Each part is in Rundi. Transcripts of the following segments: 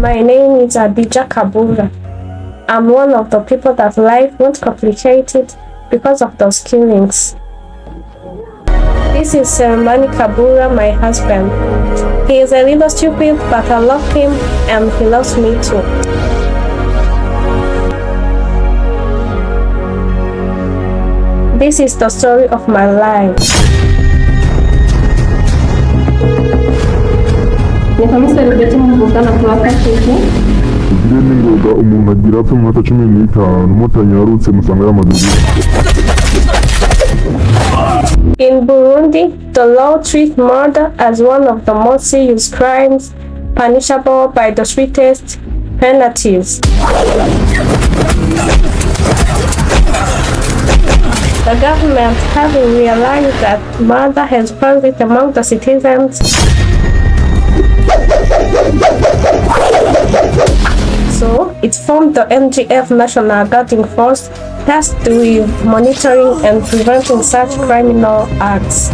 My name is Adija Kabura. I'm one of the people that life won't complicate it because of those killings. This is Selemani Kabura, my husband. He is a little stupid, but I love him and he loves me too. This is the story of my life. In Burundi, the law treats murder as one of the most serious crimes, punishable by the strictest penalties. The government, having realized that murder has spread among the citizens, so it formed the NGF National Guarding Force tasked with monitoring and preventing such criminal acts.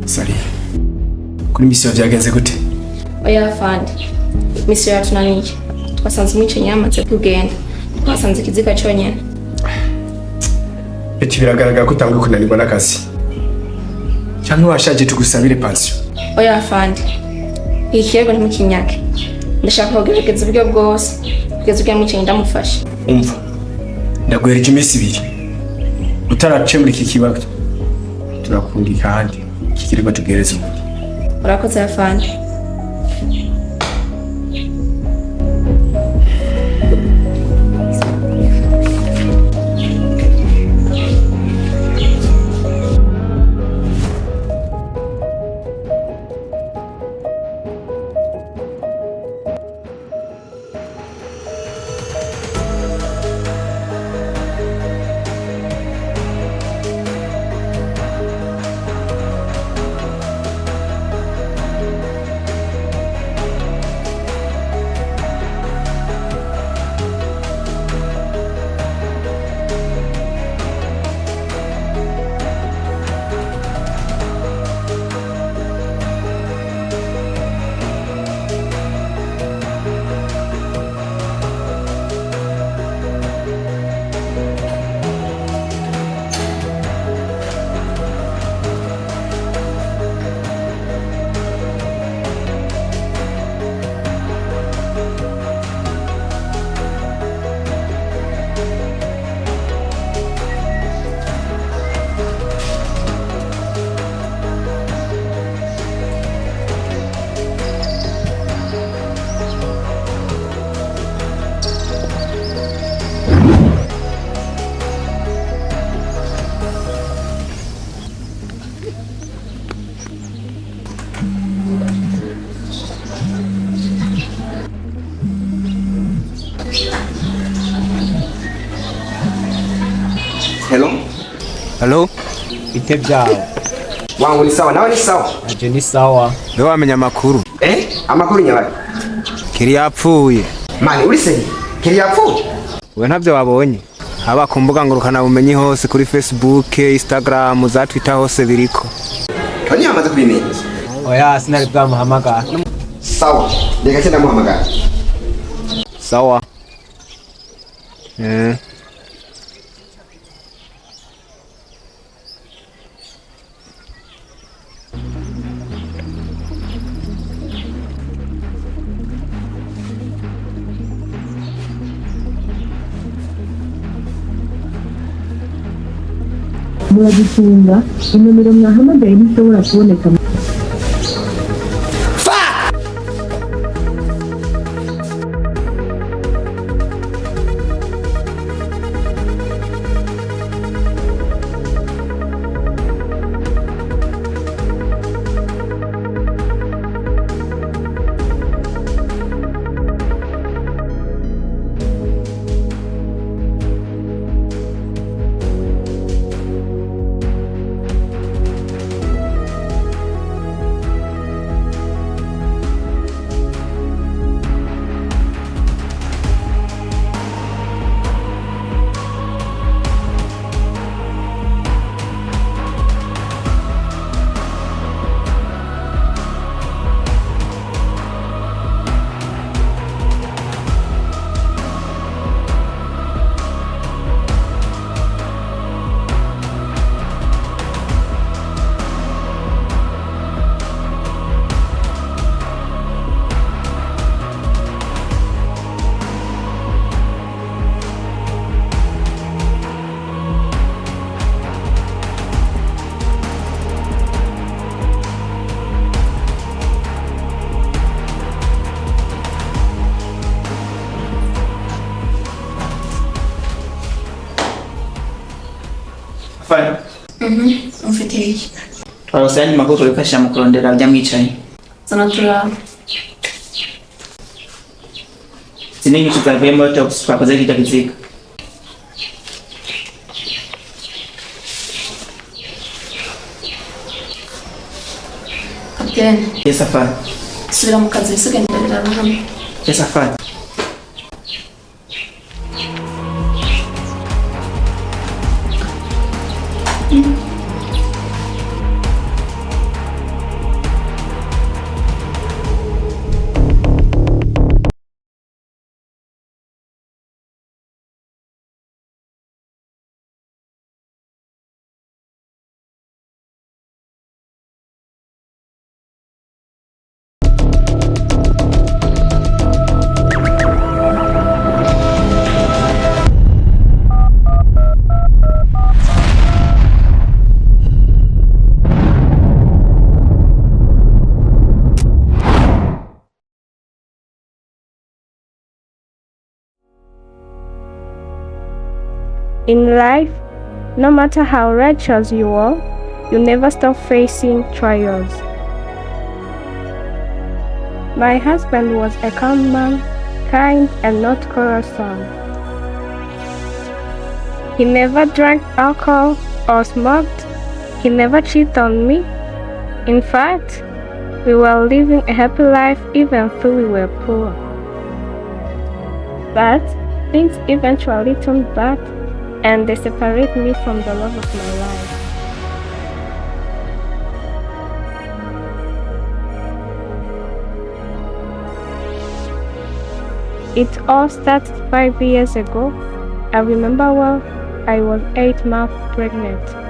Sari. Kuri misiyo byagenze gute? Oya fandi. Misiyo yatunaniye. Twasanze umwicanyi yamaze kugenda. Twasanze ikiziga cyonyine. Eti biragaragara ko utangiye kunanirwa n'akazi. Cyangwa washaje tugusabire pension. Oya fandi. Ikirego ntimukinyake. Ndashaka kugerageza uburyo bwose. Kugeza ubwo umwicanyi ndamufasha. Umva. Ndaguhereje iminsi 2. Utarace muri iki kibazo. Turakundika handi. Kikirego tugereze ubundi. Urakoze afande. Halo? Bite byawe? Wangu ni sawa, nawe ni sawa? Aje ni sawa. Ndio wamenya amakuru. Amakuru nyabari? Kiri yapfuye. Mani uri se? Kiri yapfuye? We ntavyo wabonye. Haba ku mbuga ngurukana bumenyi hose kuri Facebook, Instagram, za Twitter hose biriko. Kani yamaze kubimenya? Oya sinari bwamuhamagara. Sawa, reka cyenda muhamagara. Sawa. muragitunga inomero mwahamagaye ntishobora kuboneka. Fine. Ufite Twarosanye makuru turikashira mu kurondera bya mwicaye. Zanatura. Siningi tutavuyemo twakoze kitagizika. Kapiteni. Yes, afanye. Subira mu kazi sigenderera hamwe. Yes, afanye. In life, no matter how righteous you are, you never stop facing trials. My husband was a calm man, kind and not quarrelsome. He never drank alcohol or smoked. He never cheated on me. In fact, we were living a happy life even though we were poor. But things eventually turned bad, and they separate me from the love of my life. It all started 5 years ago. I remember well, I was 8 months pregnant.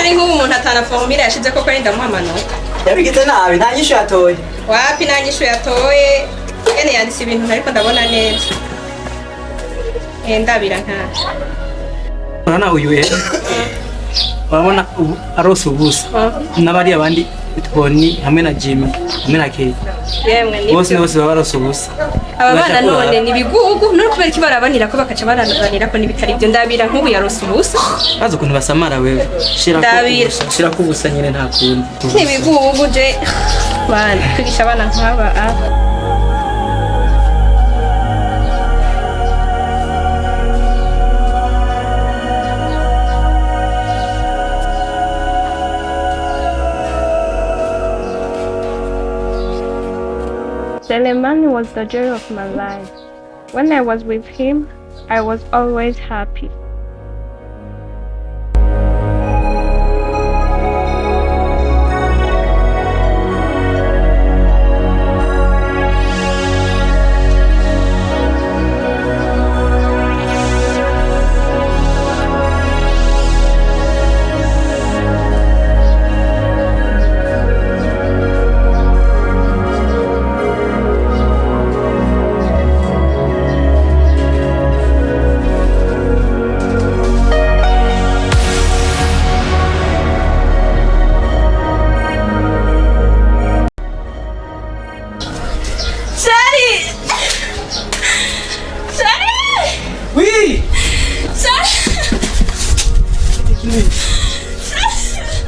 ari nk'umuntu atana formula yashize ko kwenda muhamanota yabigize nabi nta nyishu yatoye wapi nta nyishu yatoye yene yanditse ibintu ariko ndabona neza ndabira nta urana uyu urabona arose ubusa n'abari abandi Tony hamwe na Jimmy hamwe na Kate yemwe ni bose baba barose ubusa aba bana none ni bigugu no kubera ki barabanira ko bakaca barananira ko nibitari byo ndabira nk'ubu yarose ubusa bazo kuntu basamara wewe shira ko ubusa nyine nta kundi ni bigugu je bana kwigisha abana nk'aba Selemani was the joy of my life. When I was with him, I was always happy.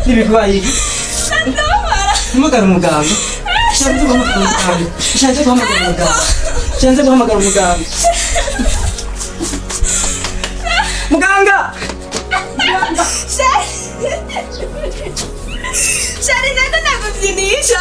Nibikubaye umuganga shanze guhamagara umuganga Shari nenda nakuvyinisha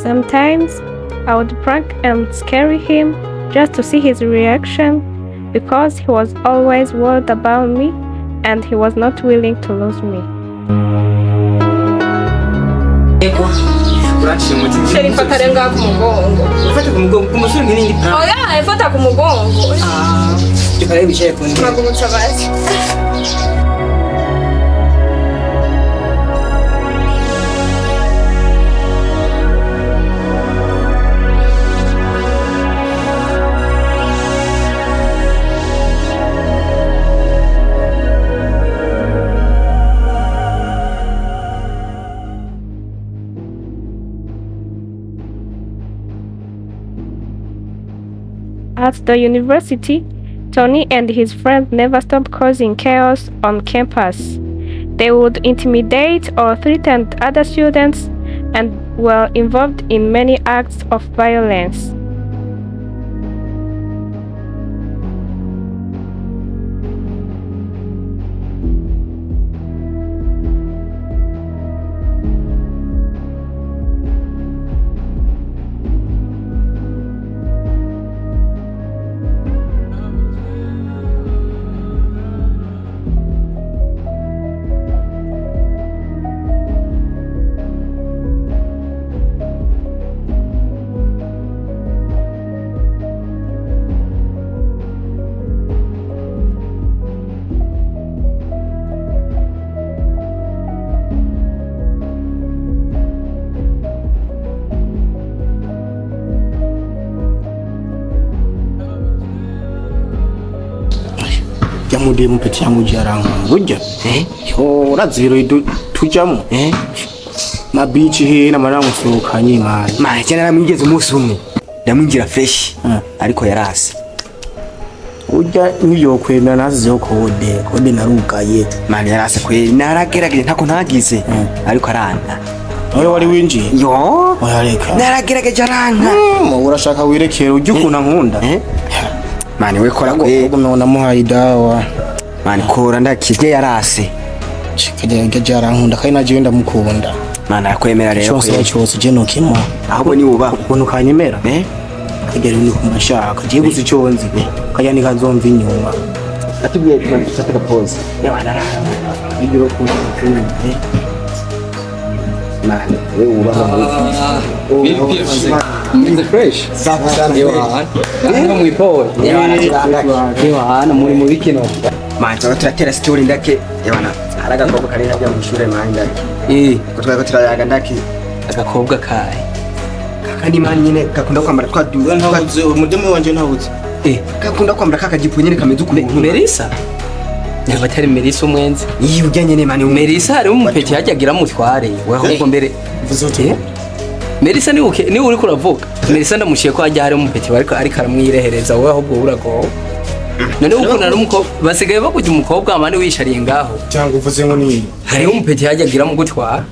Sometimes I would prank and scare him just to see his reaction because he was always worried about me and he was not willing to lose me. Shari fata renga ku mugongo. Ufata ku mugongo kumusura ngini ndi. Oya, fata ku mugongo. Tukare bicaye ku ndi. Magumutsa basi. At the university, Tony and his friends never stopped causing chaos on campus. They would intimidate or threaten other students and were involved in many acts of violence. Yamude mupeti yamuji arangu burya urazi ibiro tujamo ma beach he na marangu sokanye man cyane naramwigeze umunsi umwe ndamwinjira fresh ariko yarase urya niyo kwemera nazizeho kode narugaye man yarase kwe naragerageje ntako ntagize ariko aranta Oya wari winjiye yo oyareka naragerageje aranta urashaka wirekera ujye ukuna nkunda mani we kora kwe none muhaye dawa mani kora ndakije yarase kajya jarankunda kandi naje ndamukunda mani akwemera rero cyose je nokimo ahubwo ni uba ubona ukanyemera kagera ni kumashaka je gusa icyo nzi kajya ni kazomva inyuma atubwiye tufatira pause ibyo bakunda nani wewe ubaha It's fresh. Hano mwipowe. Hano muri mu bikino. manza turatera story ndake yabana haraga koko kare najya mu shure manje ko twako turayaga ndake Agakobwa kaye. kandi mani nyine gakunda kwambara twaduwe Ntabuze umudemu wanje ntabuze. gakunda kwambara kakajipo nyine kameze ukuntu Melissa. Nyabatari Melissa umwenzi. iyi ujyanye ne mani Melissa hari umupeti hajyagira mutware. Weho ubwo mbere. Melissa ni uri kuravuga. Melissa ndamushiye ko hajya hari umupeti bariko ariko aramwirehereza weho ahubwo urago. None uko nari umukobwa basigaye bakujya umukobwa amani wishariye ngaho. cyangwa uvuze ngo ni Hari umupeti hajyagira mu gutwara.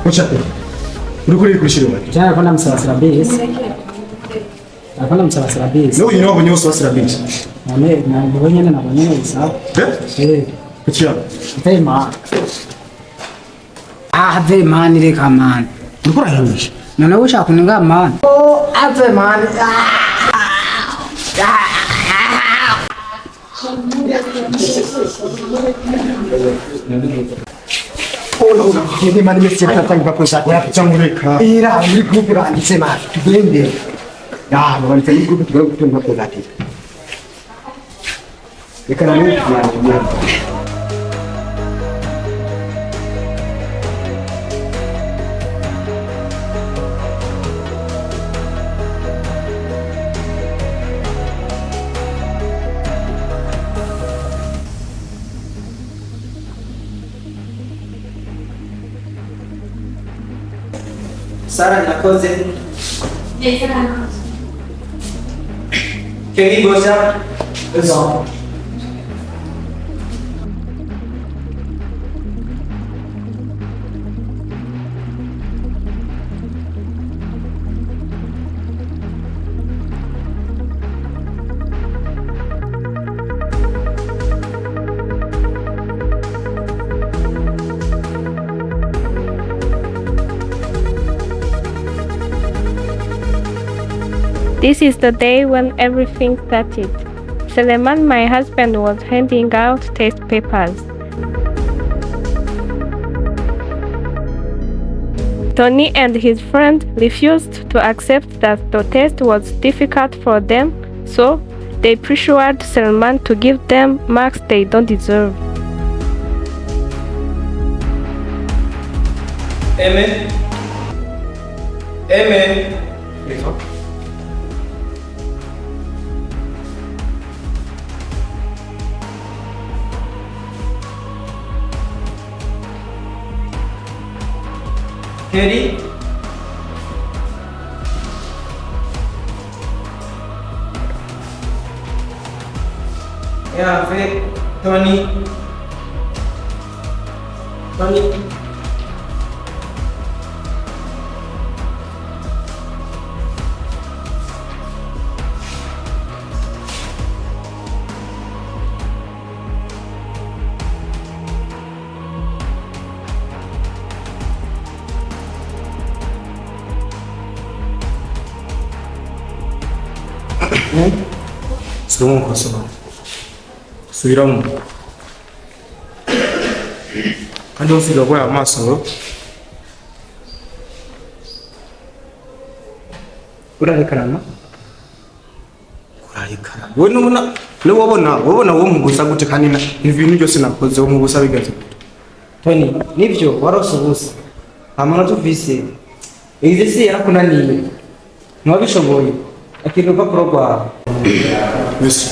Muchape. Urikuri kurishira wati. Jana kuna msawasira base. Kuna msawasira base. No yino bonyo swasira base. Nane na bonyene na bonyene sawa. Kuchia. Vema. Ave man ile kaman. Urikura yawish. None usha kuninga man. Oh ave man. Ola, hindi mani mesti tatang pa sa kuya changuleka. Ira, ni grupo ra ni sema. Bende. Ya, no ni grupo tu na ko lati. Ikana ni ya. Sara nakoze. Keni bosa. Eso. This is the day when everything started. Selemani, my husband, was handing out test papers. Tony and his friend refused to accept that the test was difficult for them, so they pressured Selemani to give them marks they don't deserve. Aime. Yari. Ya, fe, Tony. Sumo koso. Suiramu. Kandi ufika kwa amaso. Urarekarana? Kurayikara. Wewe wabona wo mugusa gute kandi ibintu byose nakoze wo mugusa bigaze. Tony, nivyo warose ubusa. Amana tuvise. Igisi yarakunaniye. Nwabishoboye. Akiri urupapuro rwawe. Yesu.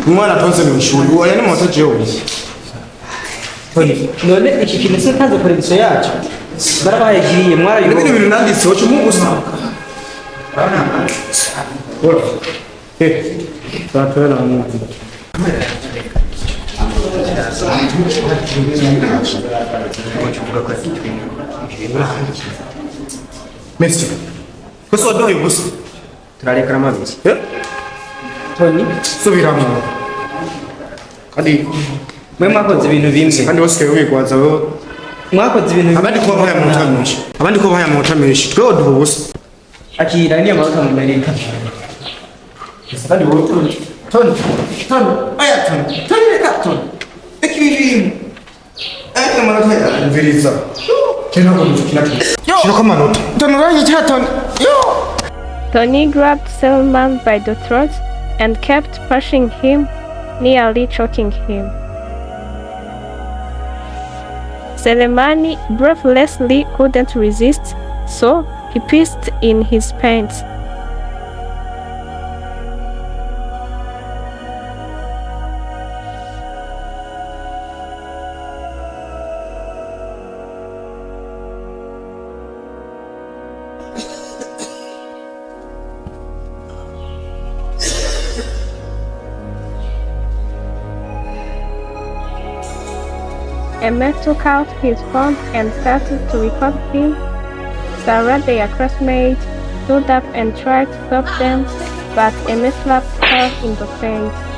Umwana tonse mu ishuri. Oya ni moto jewe. Tony, none iki kintu sintaze korekisiyo yacu. barabahegiriye mwarayibonye ibintu nanditse wacu mu gusa batwera mu Merci. Koso waduhaye ubusa. turareka amabiri Tony Subiramo. Kandi mwe mwakoze ibintu bimwe kandi wasigaye wigwaza wowe. mwakoze ibintu Abandi ko bahaya mu ntamishi. Abandi ko bahaya mu ntamishi. Twe waduha ubusa. akira ni amanota mu Amerika Kandi wowe Tony. Aya Tony reka Tony. Ekibiri. Aya manota ya mviriza. Kena ko mukina. Shira ko manota. Tony rayi cha Tony. Tony grabbed Seleman by the throat and kept pushing him, nearly choking him. Selemani breathlessly couldn't resist, so he pissed in his pants. Aime took out his phone and started to record him. Sarah, their classmate, stood up and tried to stop them, but Aime slapped her in the face.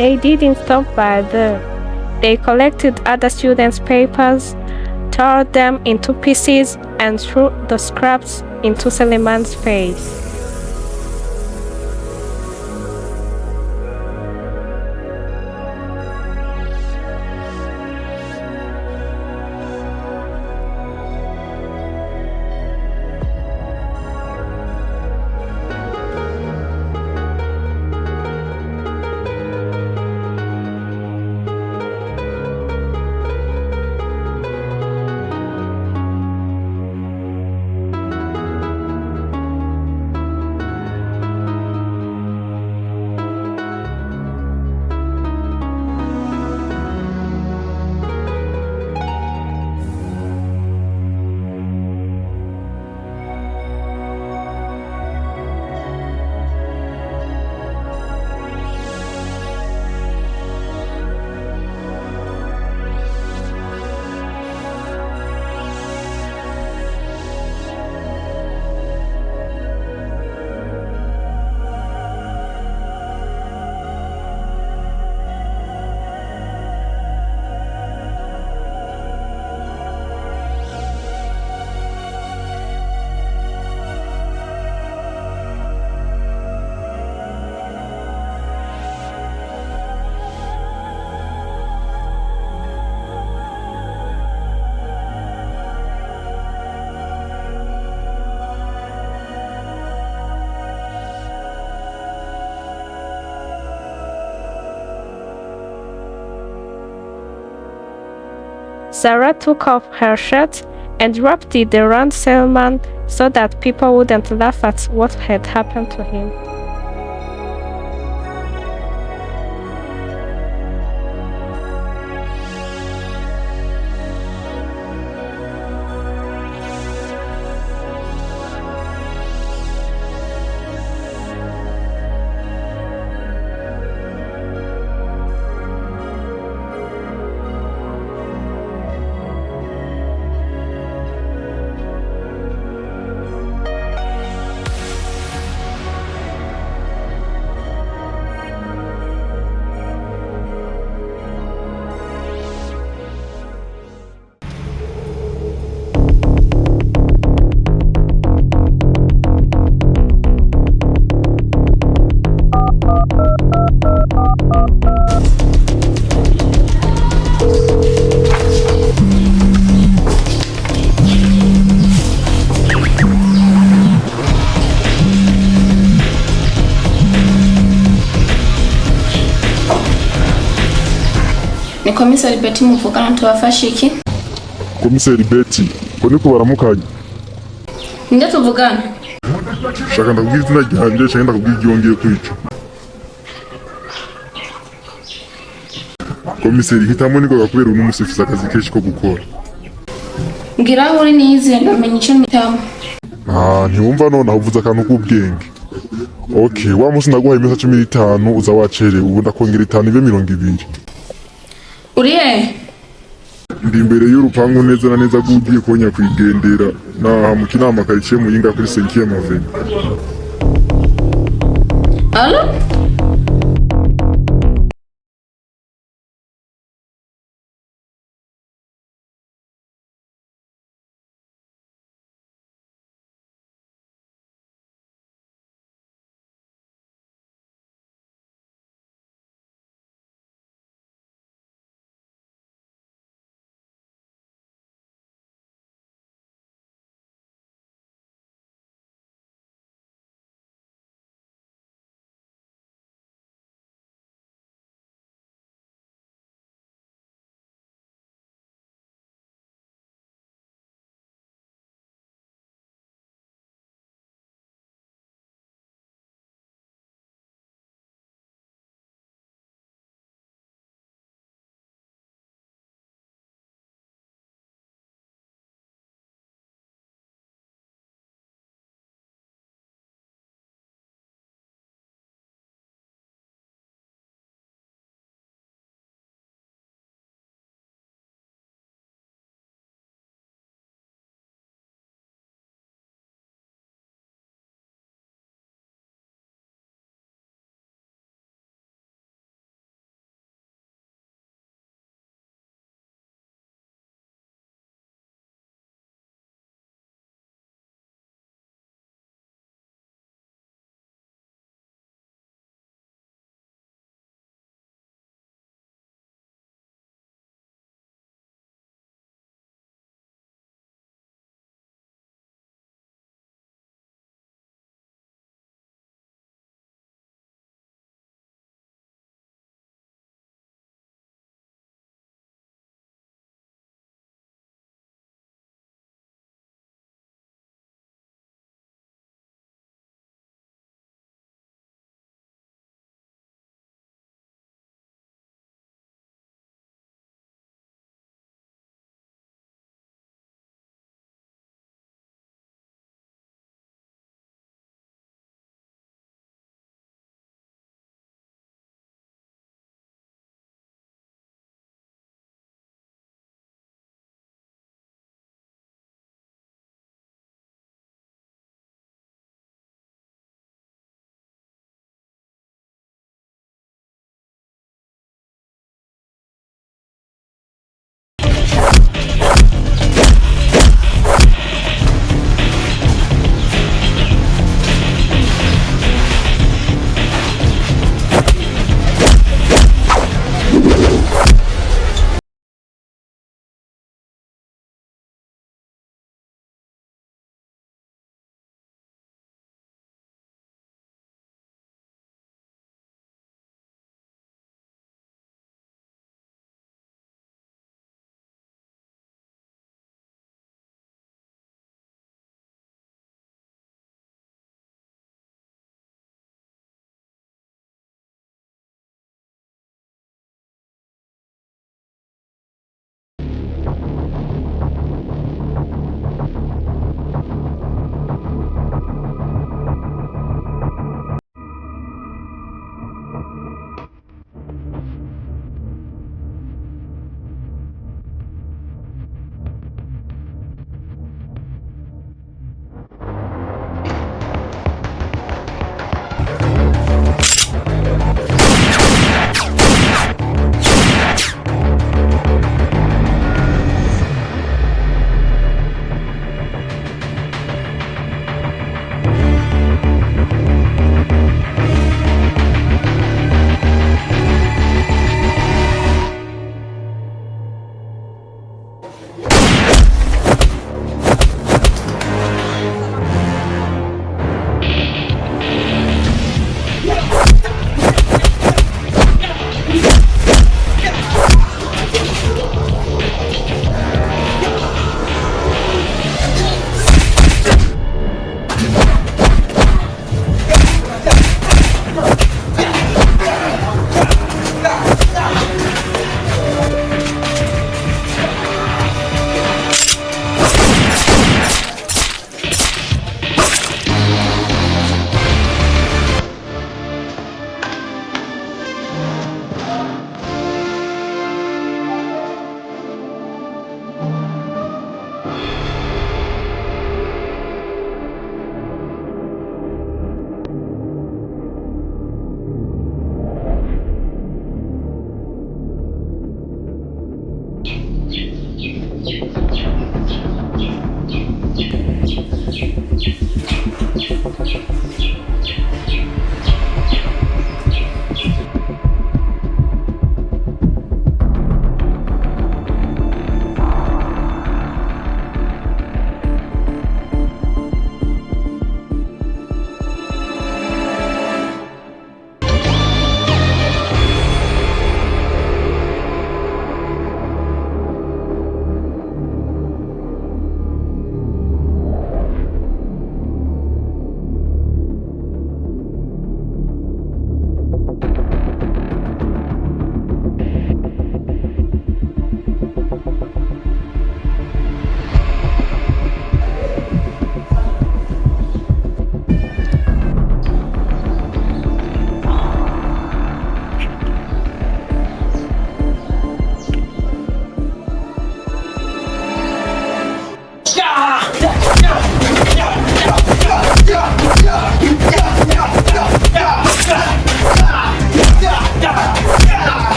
They didn't stop by there. They collected other students' papers, tore them into pieces, and threw the scraps into Seleman's face. Sarah took off her shirt and wrapped it around Seleman so that people wouldn't laugh at what had happened to him. Komisari Betty muvugana tubafashe iki? Komiseri Betty, ko niko baramukanye? Ninde tuvugana? Shaka ndakubwira izina ryanje cyangwa ndakubwira iryongeye kwica. Komiseri hitamo niko gakubera umusifisa akazi kenshi ko gukora. Ngira uri nize ndamenye ico nitamo. Ntiwumva none avuze akantu k'ubwenge. Okay, wa musi naguhaye iminsi 15 uza wacerewe ubu ndakongera 5 ibe 20. Uriye? Ndi imbere y'urupangu neza na neza gugiye konya kwigendera na mu kinama kariciye mu yinga kuri 5e Avenue. Allo?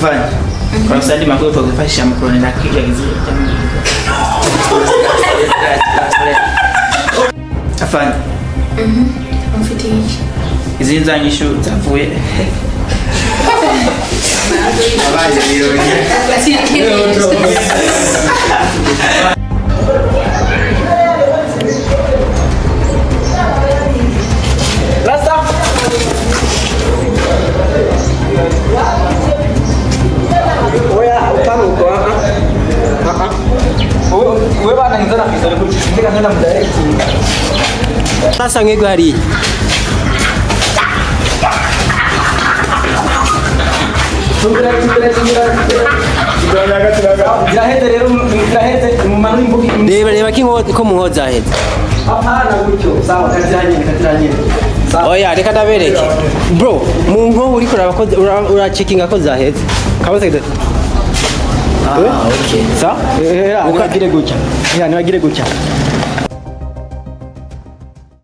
Afanye. Kwa usadi makwe kwa kufashisha mkroni na kija gizi. Afanye. Mfitishi. Izi nzanyishu zavuye. Abaje Rasta. Oya, upano uko wewe bana ngizana kizali kuchika ngenda mdirect. Sasa ngego hari. Reba ko muhoza heza. Oya reka ndabereke bro mu nko uri kuraba ko uracekinga ko zaheze kabaze okay sa nibagire gutya